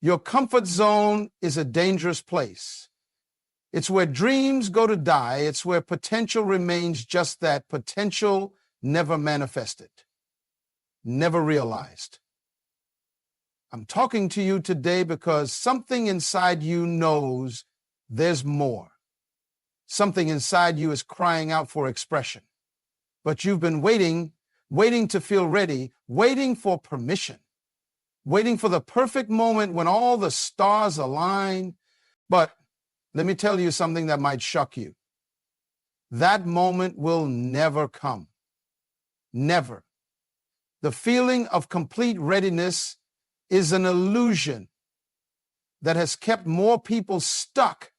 Your comfort zone is a dangerous place. It's where dreams go to die. It's where potential remains just that, potential never manifested, never realized. I'm talking to you today because something inside you knows there's more. Something inside you is crying out for expression. But you've been waiting to feel ready, waiting for permission, waiting for the perfect moment when all the stars align. But let me tell you something that might shock you. That moment will never come. Never. The feeling of complete readiness is an illusion that has kept more people stuck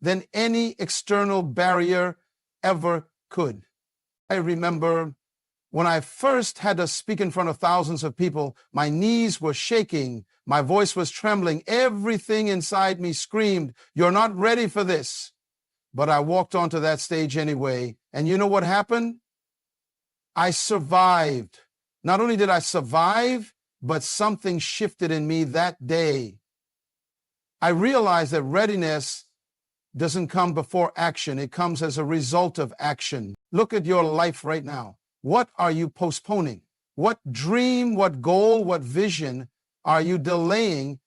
than any external barrier ever could. I remember when I first had to speak in front of thousands of people, my knees were shaking, my voice was trembling, everything inside me screamed, "You're not ready for this." But I walked onto that stage anyway, and you know what happened? I survived. Not only did I survive, but something shifted in me that day. I realized that readiness doesn't come before action. It comes as a result of action. Look at your life right now. What are you postponing? What dream, what goal, what vision are you delaying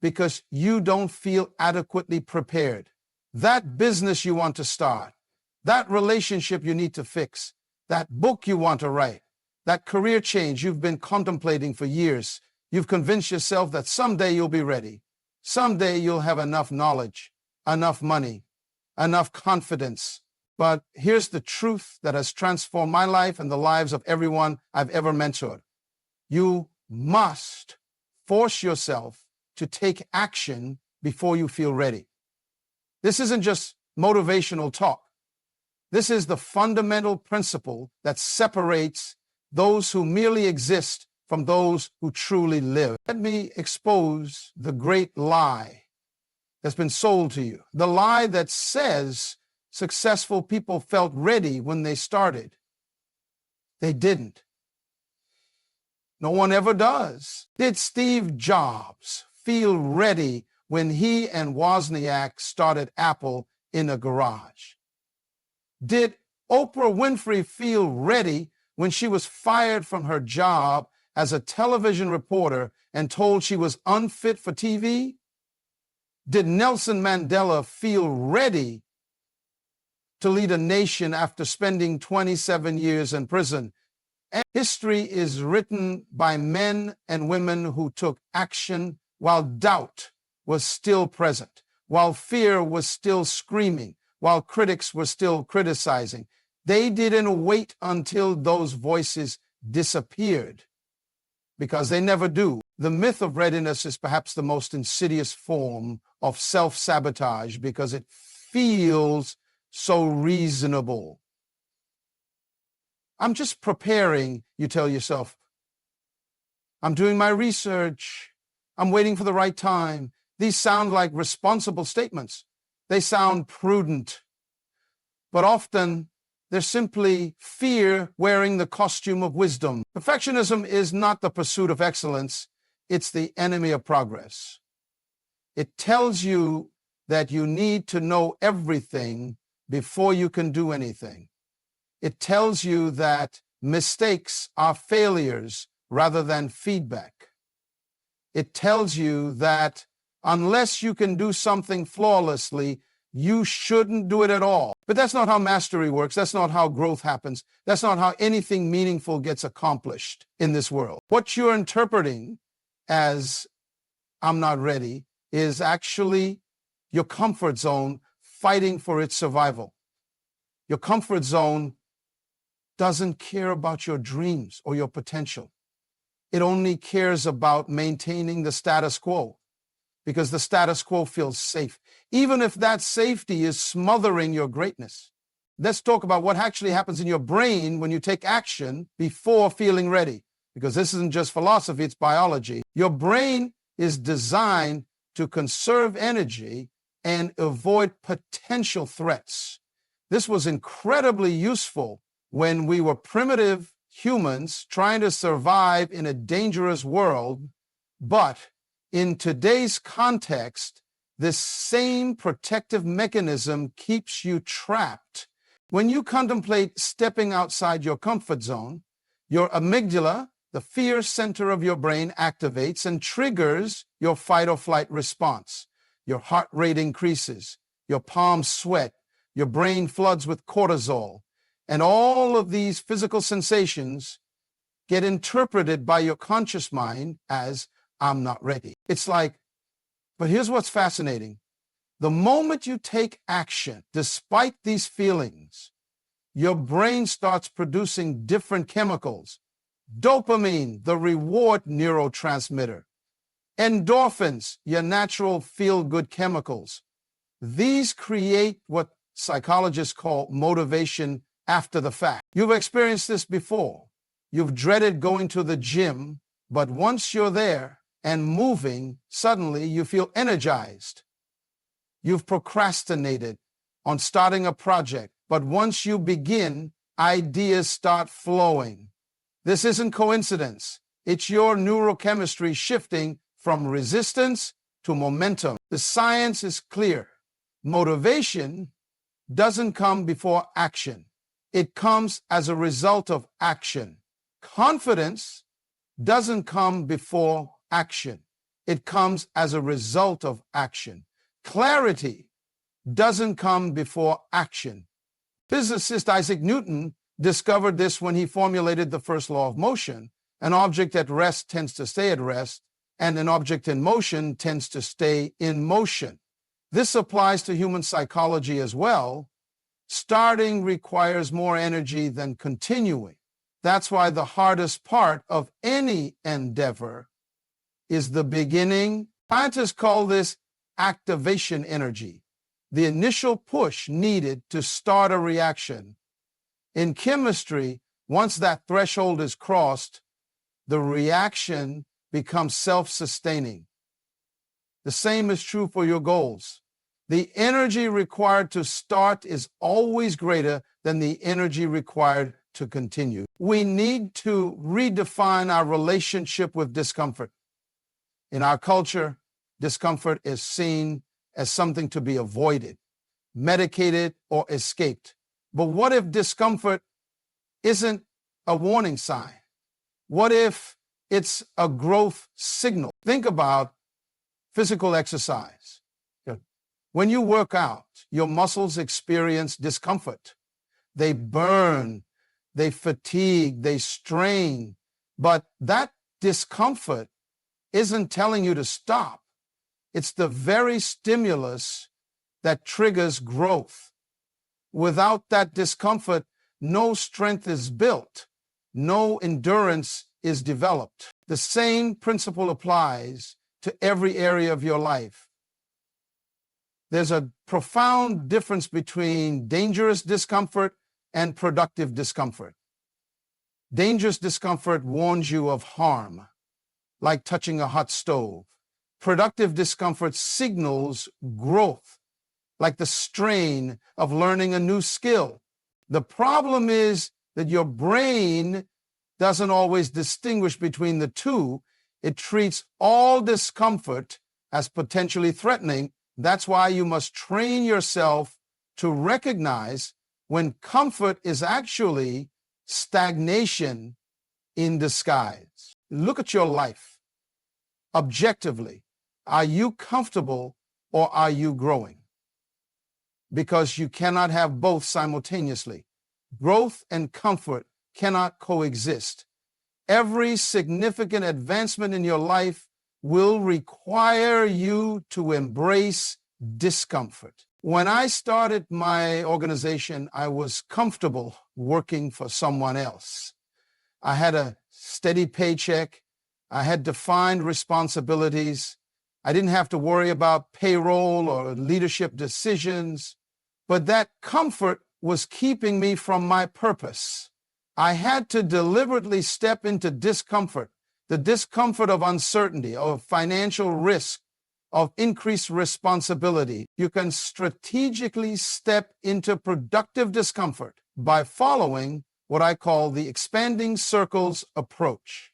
because you don't feel adequately prepared? That business you want to start, that relationship you need to fix, that book you want to write, that career change you've been contemplating for years. You've convinced yourself that someday you'll be ready. Someday you'll have enough knowledge, enough money, enough confidence. But here's the truth that has transformed my life and the lives of everyone I've ever mentored. You must force yourself to take action before you feel ready. This isn't just motivational talk. This is the fundamental principle that separates those who merely exist from those who truly live. Let me expose the great lie that's been sold to you. The lie that says successful people felt ready when they started. They didn't. No one ever does. Did Steve Jobs feel ready when he and Wozniak started Apple in a garage? Did Oprah Winfrey feel ready when she was fired from her job as a television reporter and told she was unfit for TV? Did Nelson Mandela feel ready to lead a nation after spending 27 years in prison? And history is written by men and women who took action while doubt was still present, while fear was still screaming, while critics were still criticizing. They didn't wait until those voices disappeared, because they never do. The myth of readiness is perhaps the most insidious form of self-sabotage because it feels so reasonable. I'm just preparing, you tell yourself. I'm doing my research. I'm waiting for the right time. These sound like responsible statements. They sound prudent, but often they're simply fear wearing the costume of wisdom. Perfectionism is not the pursuit of excellence. It's the enemy of progress. It tells you that you need to know everything before you can do anything. It tells you that mistakes are failures rather than feedback. It tells you that unless you can do something flawlessly, you shouldn't do it at all. But that's not how mastery works. That's not how growth happens. That's not how anything meaningful gets accomplished in this world. What you're interpreting as "I'm not ready" is actually your comfort zone fighting for its survival. Your comfort zone doesn't care about your dreams or your potential. It only cares about maintaining the status quo, because the status quo feels safe, even if that safety is smothering your greatness. Let's talk about what actually happens in your brain when you take action before feeling ready, because this isn't just philosophy, it's biology. Your brain is designed to conserve energy and avoid potential threats. This was incredibly useful when we were primitive humans trying to survive in a dangerous world, but In today's context, this same protective mechanism keeps you trapped. When you contemplate stepping outside your comfort zone, your amygdala, the fear center of your brain, activates and triggers your fight or flight response. Your heart rate increases, your palms sweat, your brain floods with cortisol, and all of these physical sensations get interpreted by your conscious mind as, I'm not ready. It's like, but here's what's fascinating. The moment you take action, despite these feelings, your brain starts producing different chemicals. Dopamine, the reward neurotransmitter. Endorphins, your natural feel-good chemicals. These create what psychologists call motivation after the fact. You've experienced this before. You've dreaded going to the gym, but once you're there and moving, suddenly you feel energized. You've procrastinated on starting a project, but once you begin, ideas start flowing. This isn't coincidence. It's your neurochemistry shifting from resistance to momentum. The science is clear. Motivation doesn't come before action. It comes as a result of action. Confidence doesn't come before action. It comes as a result of action. Clarity doesn't come before action. Physicist Isaac Newton discovered this when he formulated the first law of motion. An object at rest tends to stay at rest, and an object in motion tends to stay in motion. This applies to human psychology as well. Starting requires more energy than continuing. That's why the hardest part of any endeavor is the beginning. Scientists call this activation energy, the initial push needed to start a reaction. In chemistry, once that threshold is crossed, the reaction becomes self-sustaining. The same is true for your goals. The energy required to start is always greater than the energy required to continue. We need to redefine our relationship with discomfort. In our culture, discomfort is seen as something to be avoided, medicated, or escaped. But what if discomfort isn't a warning sign? What if it's a growth signal? Think about physical exercise. When you work out, your muscles experience discomfort. They burn, they fatigue, they strain. But that discomfort isn't telling you to stop. It's the very stimulus that triggers growth. Without that discomfort, no strength is built, no endurance is developed. The same principle applies to every area of your life. There's a profound difference between dangerous discomfort and productive discomfort. Dangerous discomfort warns you of harm, like touching a hot stove. Productive discomfort signals growth, like the strain of learning a new skill. The problem is that your brain doesn't always distinguish between the two. It treats all discomfort as potentially threatening. That's why you must train yourself to recognize when comfort is actually stagnation in disguise. Look at your life objectively. Are you comfortable or are you growing? Because you cannot have both simultaneously. Growth and comfort cannot coexist. Every significant advancement in your life will require you to embrace discomfort. When I started my organization, I was comfortable working for someone else. I had a steady paycheck. I had defined responsibilities. I didn't have to worry about payroll or leadership decisions, but that comfort was keeping me from my purpose. I had to deliberately step into discomfort, the discomfort of uncertainty, of financial risk, of increased responsibility. You can strategically step into productive discomfort by following what I call the expanding circles approach.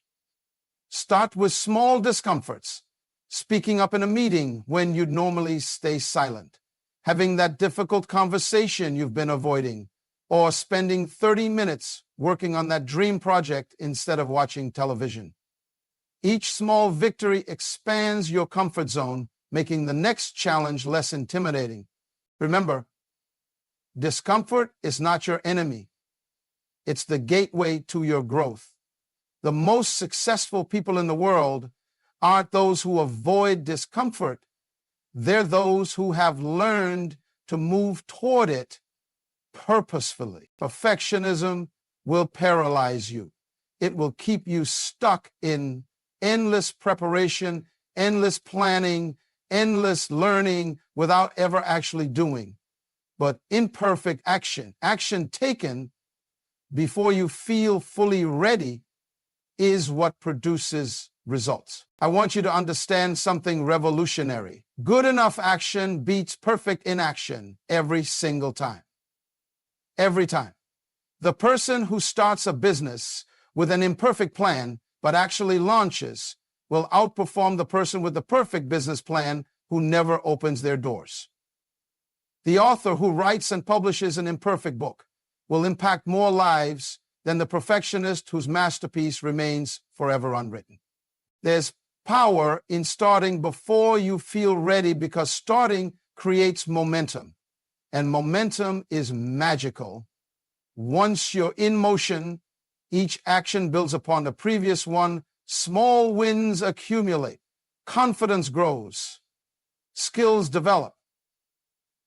Start with small discomforts. speaking up in a meeting when you'd normally stay silent, having that difficult conversation you've been avoiding, or spending 30 minutes working on that dream project instead of watching television. Each small victory expands your comfort zone, making the next challenge less intimidating. Remember, discomfort is not your enemy. It's the gateway to your growth. The most successful people in the world aren't those who avoid discomfort. They're those who have learned to move toward it purposefully. Perfectionism will paralyze you. It will keep you stuck in endless preparation, endless planning, endless learning without ever actually doing. But imperfect action, action taken before you feel fully ready, is what produces results. I want you to understand something revolutionary. Good enough action beats perfect inaction every single time. Every time. The person who starts a business with an imperfect plan but actually launches will outperform the person with the perfect business plan who never opens their doors. The author who writes and publishes an imperfect book will impact more lives than the perfectionist whose masterpiece remains forever unwritten. There's power in starting before you feel ready, because starting creates momentum, and momentum is magical. Once you're in motion, each action builds upon the previous one. Small wins accumulate. Confidence grows. Skills develop.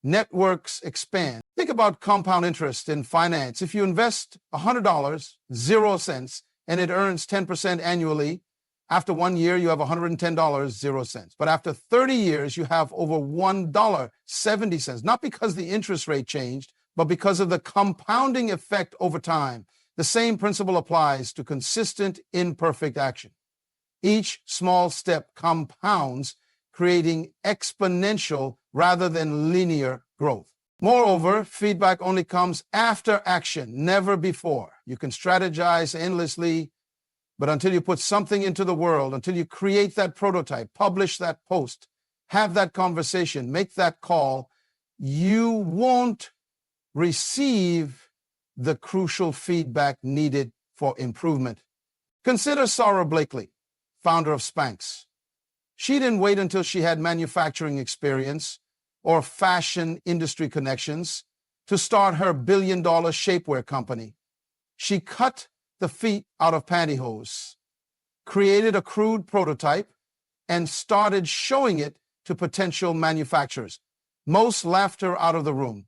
Networks expand. Think about compound interest in finance. If you invest $100, 0 cents, and it earns 10% annually, after 1 year, you have $110, 0 cents. But after 30 years, you have over $1, 70 cents. Not because the interest rate changed, but because of the compounding effect over time. The same principle applies to consistent, imperfect action. Each small step compounds, creating exponential rather than linear growth. Moreover, feedback only comes after action, never before. You can strategize endlessly, but until you put something into the world, until you create that prototype, publish that post, have that conversation, make that call, you won't receive the crucial feedback needed for improvement. Consider Sarah Blakely, founder of Spanx. She didn't wait until she had manufacturing experience or fashion industry connections to start her billion-dollar shapewear company. She cut the feet out of pantyhose, created a crude prototype, and started showing it to potential manufacturers. Most laughed her out of the room.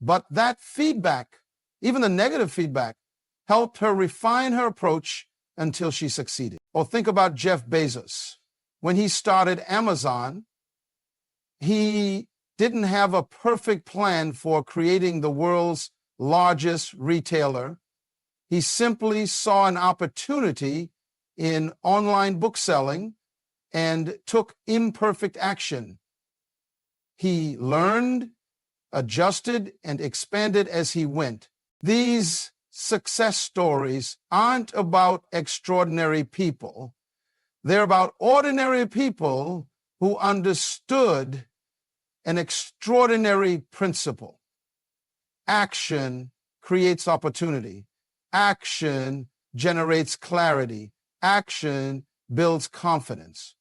But that feedback, even the negative feedback, helped her refine her approach until she succeeded. Or think about Jeff Bezos. When he started Amazon, he didn't have a perfect plan for creating the world's largest retailer. He simply saw an opportunity in online bookselling and took imperfect action. He learned, adjusted, and expanded as he went. These success stories aren't about extraordinary people. They're about ordinary people who understood an extraordinary principle. Action creates opportunity. Action generates clarity. Action builds confidence,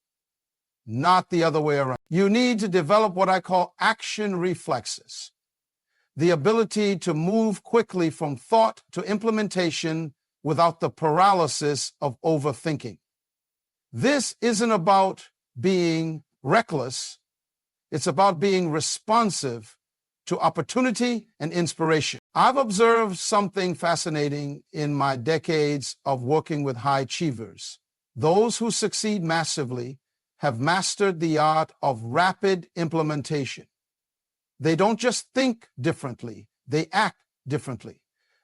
not the other way around. You need to develop what I call action reflexes, the ability to move quickly from thought to implementation without the paralysis of overthinking. This isn't about being reckless. It's about being responsive to opportunity and inspiration. I've observed something fascinating in my decades of working with high achievers. Those who succeed massively have mastered the art of rapid implementation. They don't just think differently, they act differently.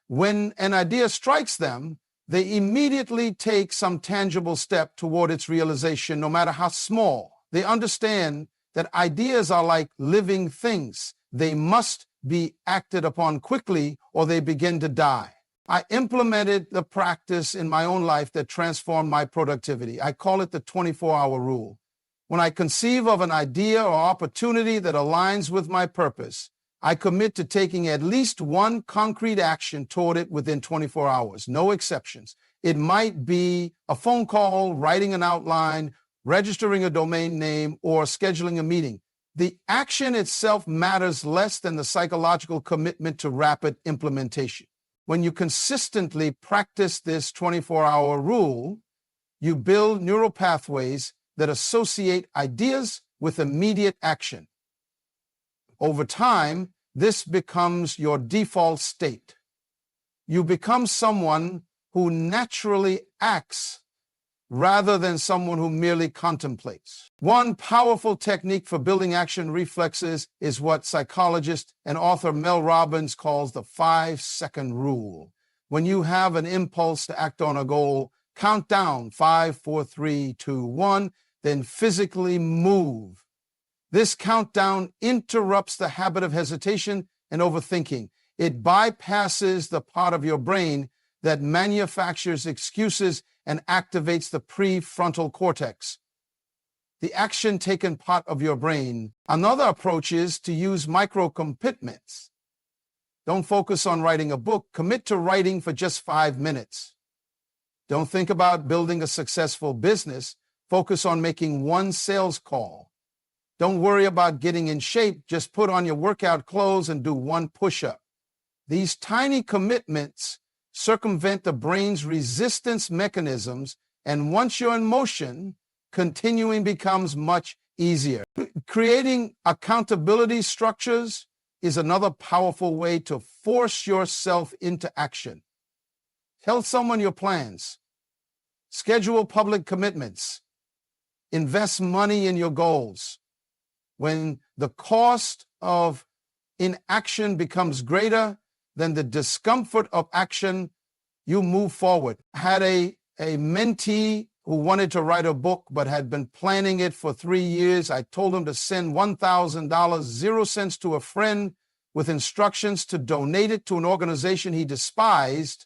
When an idea strikes them, they immediately take some tangible step toward its realization, no matter how small. They understand that ideas are like living things. They must be acted upon quickly or they begin to die. I implemented the practice in my own life that transformed my productivity. I call it the 24-hour rule. When I conceive of an idea or opportunity that aligns with my purpose, I commit to taking at least one concrete action toward it within 24 hours, no exceptions. It might be a phone call, writing an outline, registering a domain name, or scheduling a meeting. The action itself matters less than the psychological commitment to rapid implementation. When you consistently practice this 24-hour rule, you build neural pathways that associate ideas with immediate action. Over time, this becomes your default state. You become someone who naturally acts rather than someone who merely contemplates. One powerful technique for building action reflexes is what psychologist and author Mel Robbins calls the 5-second rule. When you have an impulse to act on a goal, count down 5, 4, 3, 2, 1, then physically move. This countdown interrupts the habit of hesitation and overthinking. It bypasses the part of your brain that manufactures excuses and activates the prefrontal cortex, the action-taken part of your brain. Another approach is to use micro-commitments. Don't focus on writing a book. Commit to writing for just 5 minutes. Don't think about building a successful business. Focus on making one sales call. Don't worry about getting in shape. Just put on your workout clothes and do one push-up. These tiny commitments circumvent the brain's resistance mechanisms, and once you're in motion, continuing becomes much easier. Creating accountability structures is another powerful way to force yourself into action. Tell someone your plans. Schedule public commitments. Invest money in your goals. When the cost of inaction becomes greater than the discomfort of action, you move forward. I had a mentee who wanted to write a book but had been planning it for 3 years. I told him to send $1,000, 0 cents, to a friend with instructions to donate it to an organization he despised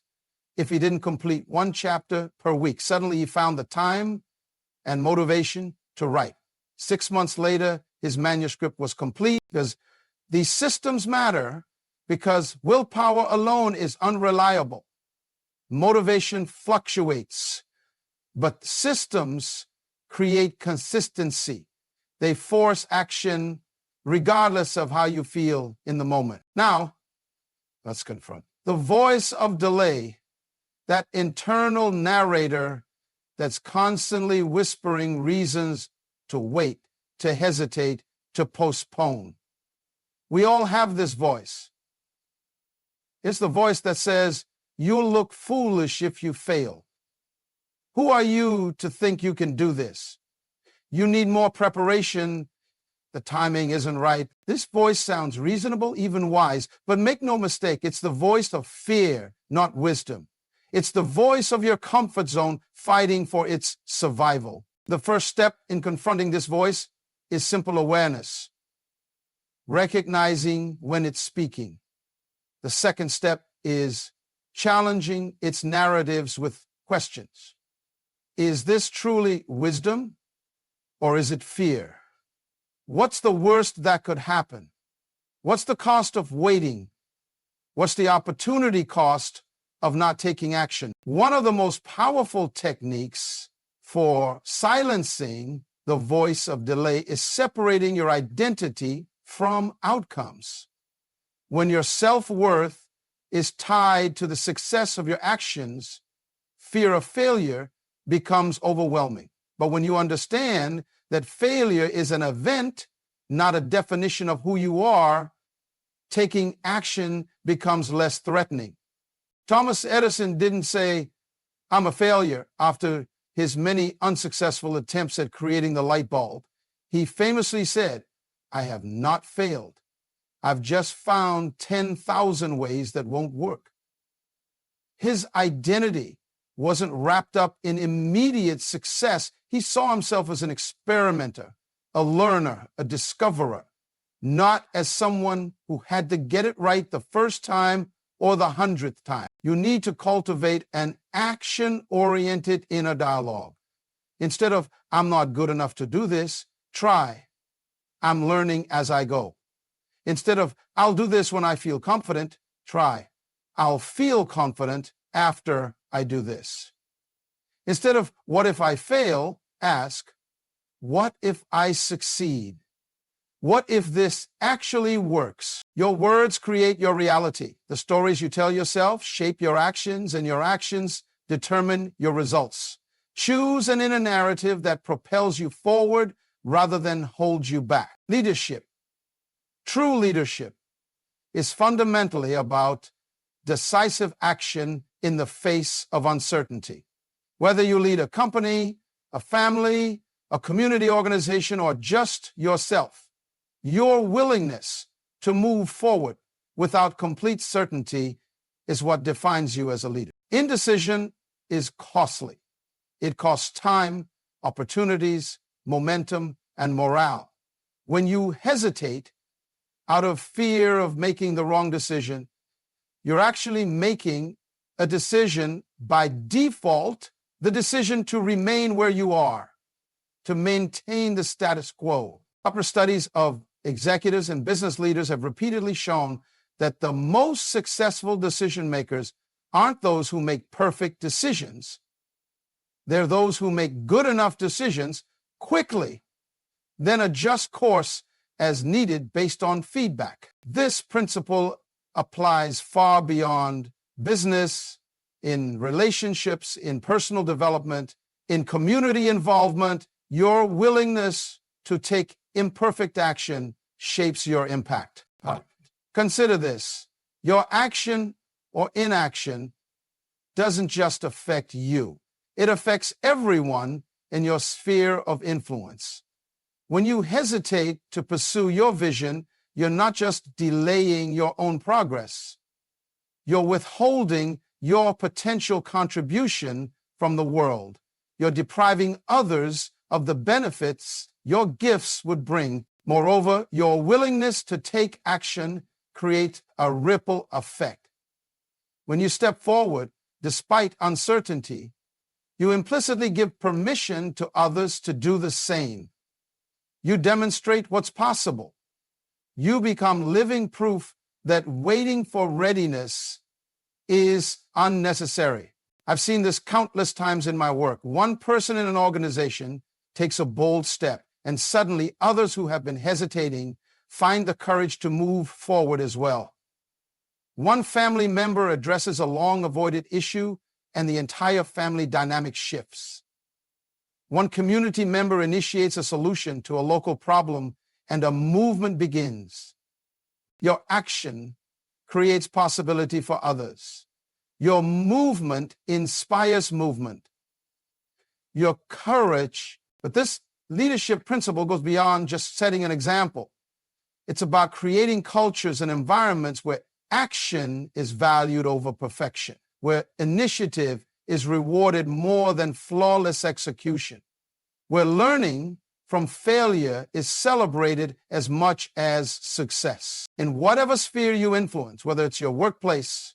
if he didn't complete 1 chapter per week. Suddenly he found the time and motivation to write. 6 months later, his manuscript was complete. Because these systems matter, because willpower alone is unreliable. Motivation fluctuates, but systems create consistency. They force action regardless of how you feel in the moment. Now, let's confront the voice of delay, that internal narrator that's constantly whispering reasons to wait, to hesitate, to postpone. We all have this voice. It's the voice that says, you'll look foolish if you fail. Who are you to think you can do this? You need more preparation. The timing isn't right. This voice sounds reasonable, even wise, but make no mistake, it's the voice of fear, not wisdom. It's the voice of your comfort zone fighting for its survival. The first step in confronting this voice is simple awareness, recognizing when it's speaking. The second step is challenging its narratives with questions. Is this truly wisdom, or is it fear? What's the worst that could happen? What's the cost of waiting? What's the opportunity cost of not taking action? One of the most powerful techniques for silencing the voice of delay is separating your identity from outcomes. When your self-worth is tied to the success of your actions, fear of failure becomes overwhelming. But when you understand that failure is an event, not a definition of who you are, taking action becomes less threatening. Thomas Edison didn't say, I'm a failure, after his many unsuccessful attempts at creating the light bulb. He famously said, I have not failed. I've just found 10,000 ways that won't work. His identity wasn't wrapped up in immediate success. He saw himself as an experimenter, a learner, a discoverer, not as someone who had to get it right the first time or the 100th time. You need to cultivate an action-oriented inner dialogue. Instead of, I'm not good enough to do this, try, I'm learning as I go. Instead of, I'll do this when I feel confident, try, I'll feel confident after I do this. Instead of, what if I fail, ask, what if I succeed? What if this actually works? Your words create your reality. The stories you tell yourself shape your actions, and your actions determine your results. Choose an inner narrative that propels you forward rather than holds you back. Leadership. True leadership is fundamentally about decisive action in the face of uncertainty. Whether you lead a company, a family, a community organization, or just yourself, your willingness to move forward without complete certainty is what defines you as a leader. Indecision is costly. It costs time, opportunities, momentum, and morale. When you hesitate out of fear of making the wrong decision, you're actually making a decision by default, the decision to remain where you are, to maintain the status quo. Upper studies of executives and business leaders have repeatedly shown that the most successful decision makers aren't those who make perfect decisions. They're those who make good enough decisions quickly, then adjust course as needed based on feedback. This principle applies far beyond business, in relationships, in personal development, in community involvement. Your willingness to take imperfect action shapes your impact. Consider this. Your action or inaction doesn't just affect you. It affects everyone in your sphere of influence. When you hesitate to pursue your vision, you're not just delaying your own progress. You're withholding your potential contribution from the world. You're depriving others of the benefits your gifts would bring. Moreover, your willingness to take action creates a ripple effect. When you step forward, despite uncertainty, you implicitly give permission to others to do the same. You demonstrate what's possible. You become living proof that waiting for readiness is unnecessary. I've seen this countless times in my work. One person in an organization takes a bold step, and suddenly others who have been hesitating find the courage to move forward as well. One family member addresses a long-avoided issue, and the entire family dynamic shifts. One community member initiates a solution to a local problem, and a movement begins. Your action creates possibility for others. Your movement inspires movement. Your courage, but this leadership principle goes beyond just setting an example. It's about creating cultures and environments where action is valued over perfection, where initiative is rewarded more than flawless execution, where learning from failure is celebrated as much as success. In whatever sphere you influence, whether it's your workplace,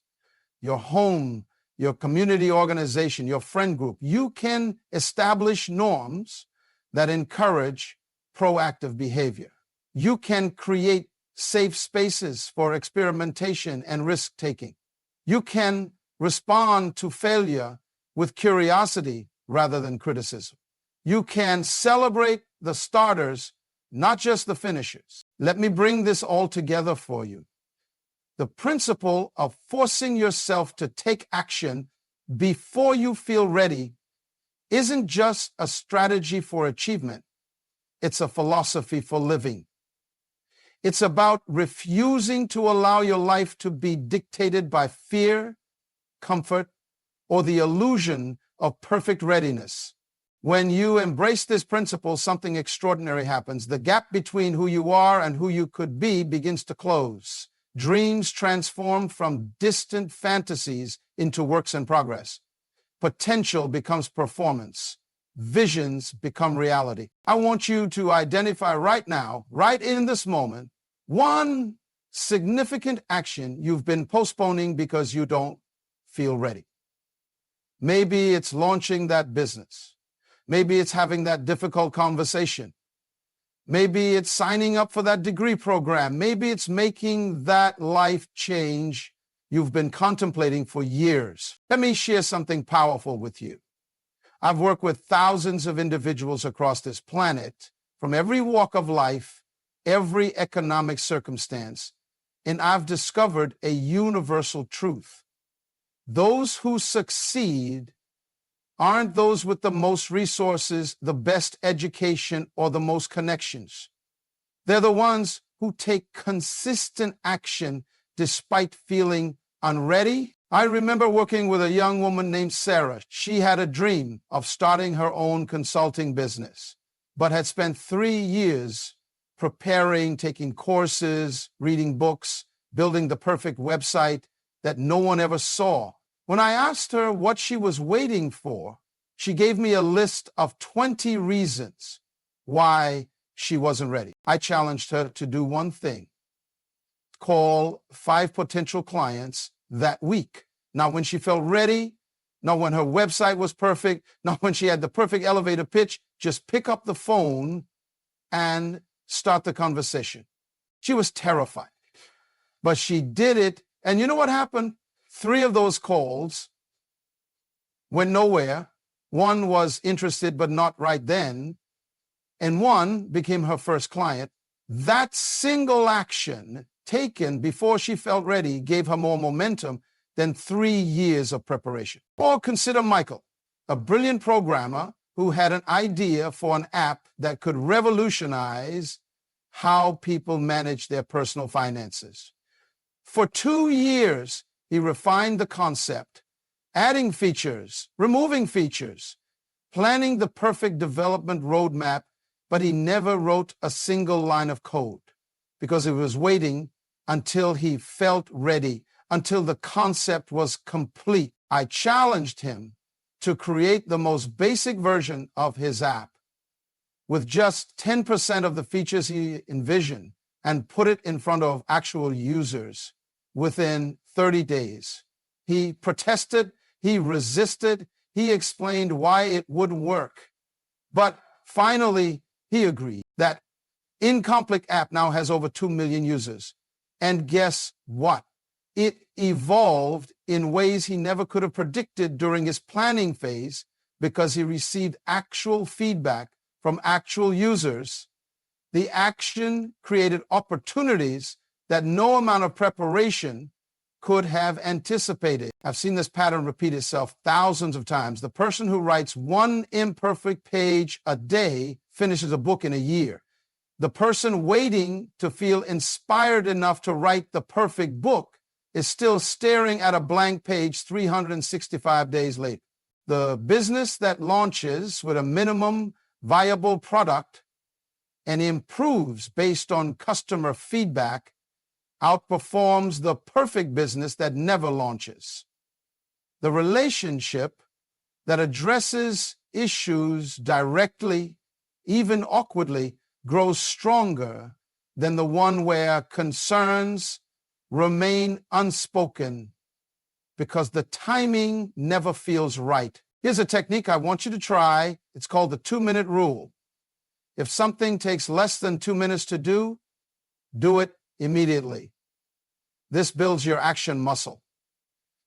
your home, your community organization, your friend group, you can establish norms that encourage proactive behavior. You can create safe spaces for experimentation and risk-taking. You can respond to failure with curiosity rather than criticism. You can celebrate the starters, not just the finishers. Let me bring this all together for you. The principle of forcing yourself to take action before you feel ready isn't just a strategy for achievement. It's a philosophy for living. It's about refusing to allow your life to be dictated by fear, comfort, or the illusion of perfect readiness. When you embrace this principle, something extraordinary happens. The gap between who you are and who you could be begins to close. Dreams transform from distant fantasies into works in progress. Potential becomes performance. Visions become reality. I want you to identify right now, right in this moment, one significant action you've been postponing because you don't feel ready. Maybe it's launching that business. Maybe it's having that difficult conversation. Maybe it's signing up for that degree program. Maybe it's making that life change you've been contemplating for years. Let me share something powerful with you. I've worked with thousands of individuals across this planet from every walk of life, every economic circumstance, and I've discovered a universal truth. Those who succeed aren't those with the most resources, the best education, or the most connections. They're the ones who take consistent action despite feeling unready. I remember working with a young woman named Sarah. She had a dream of starting her own consulting business, but had spent 3 years preparing, taking courses, reading books, building the perfect website that no one ever saw. When I asked her what she was waiting for, she gave me a list of 20 reasons why she wasn't ready. I challenged her to do one thing: call 5 potential clients that week. Not when she felt ready, not when her website was perfect, not when she had the perfect elevator pitch. Just pick up the phone and start the conversation. She was terrified, but she did it. And you know what happened? 3 of those calls went nowhere. 1 was interested, but not right then. And 1 became her first client. That single action taken before she felt ready gave her more momentum than 3 years of preparation. Or consider Michael, a brilliant programmer who had an idea for an app that could revolutionize how people manage their personal finances. For 2 years, he refined the concept, adding features, removing features, planning the perfect development roadmap, but he never wrote a single line of code because he was waiting until he felt ready, until the concept was complete. I challenged him to create the most basic version of his app with just 10% of the features he envisioned and put it in front of actual users within 30 days. He protested, he resisted, he explained why it would work. But finally, he agreed. That incomplete app now has over 2 million users. And guess what? It evolved in ways he never could have predicted during his planning phase because he received actual feedback from actual users. The action created opportunities that no amount of preparation could have anticipated. I've seen this pattern repeat itself thousands of times. The person who writes 1 imperfect page a day finishes a book in a year. The person waiting to feel inspired enough to write the perfect book is still staring at a blank page 365 days later. The business that launches with a minimum viable product and improves based on customer feedback outperforms the perfect business that never launches. The relationship that addresses issues directly, even awkwardly, grows stronger than the one where concerns remain unspoken because the timing never feels right. Here's a technique I want you to try. It's called the 2-minute rule. If something takes less than 2 minutes to do it immediately. This builds your action muscle.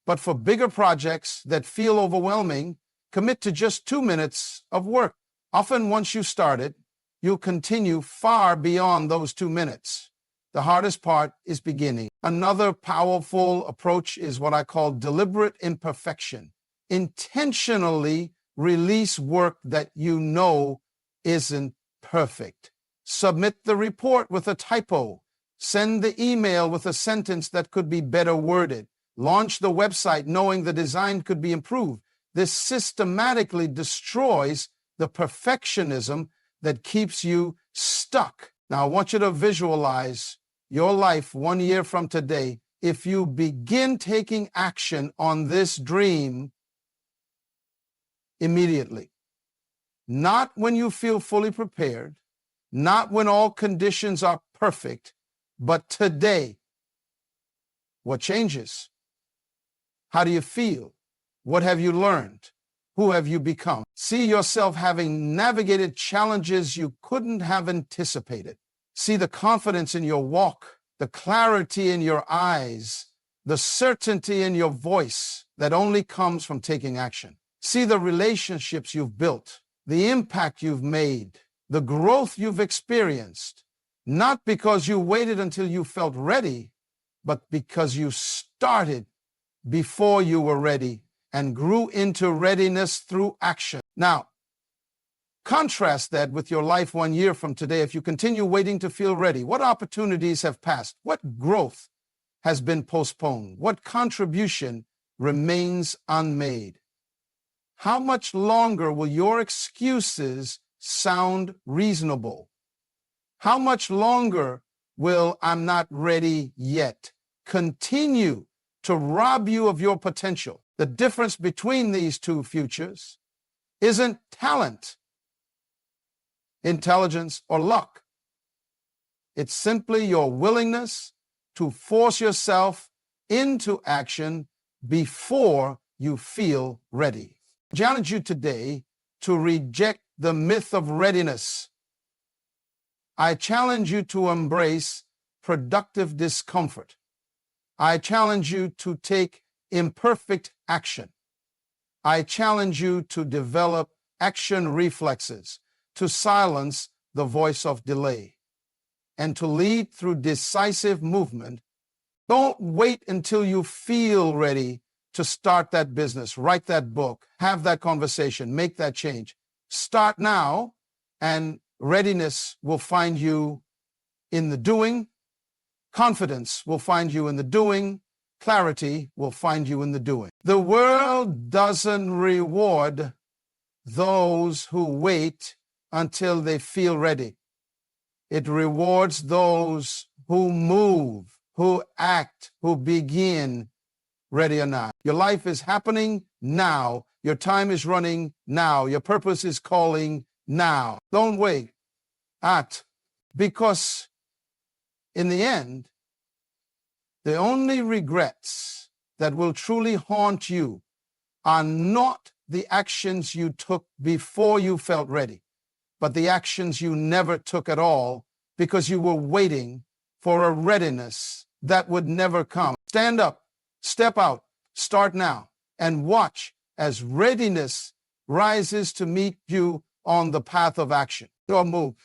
But for bigger projects that feel overwhelming, commit to just 2 minutes of work. Often once you start it, you'll continue far beyond those 2 minutes. The hardest part is beginning. Another powerful approach is what I call deliberate imperfection. Intentionally release work that you know isn't perfect. Submit the report with a typo. Send the email with a sentence that could be better worded. Launch the website knowing the design could be improved. This systematically destroys the perfectionism that keeps you stuck. Now, I want you to visualize your life 1 year from today. If you begin taking action on this dream immediately, not when you feel fully prepared, not when all conditions are perfect, but today, what changes? How do you feel? What have you learned? Who have you become? See yourself having navigated challenges you couldn't have anticipated. See the confidence in your walk, the clarity in your eyes, the certainty in your voice that only comes from taking action. See the relationships you've built, the impact you've made, the growth you've experienced, not because you waited until you felt ready, but because you started before you were ready and grew into readiness through action. Now, contrast that with your life 1 year from today. If you continue waiting to feel ready, what opportunities have passed? What growth has been postponed? What contribution remains unmade? How much longer will your excuses sound reasonable? How much longer will "I'm not ready yet" continue to rob you of your potential? The difference between these two futures isn't talent, intelligence, or luck. It's simply your willingness to force yourself into action before you feel ready. I challenge you today to reject the myth of readiness. I challenge you to embrace productive discomfort. I challenge you to take imperfect action. I challenge you to develop action reflexes, to silence the voice of delay, and to lead through decisive movement. Don't wait until you feel ready to start that business, write that book, have that conversation, make that change. Start now, and readiness will find you in the doing. Confidence will find you in the doing. Clarity will find you in the doing. The world doesn't reward those who wait until they feel ready. It rewards those who move, who act, who begin, ready or not. Your life is happening now. Your time is running now. Your purpose is calling now. Don't wait. Act. Because in the end, the only regrets that will truly haunt you are not the actions you took before you felt ready, but the actions you never took at all because you were waiting for a readiness that would never come. Stand up, step out, start now, and watch as readiness rises to meet you on the path of action. Don't move.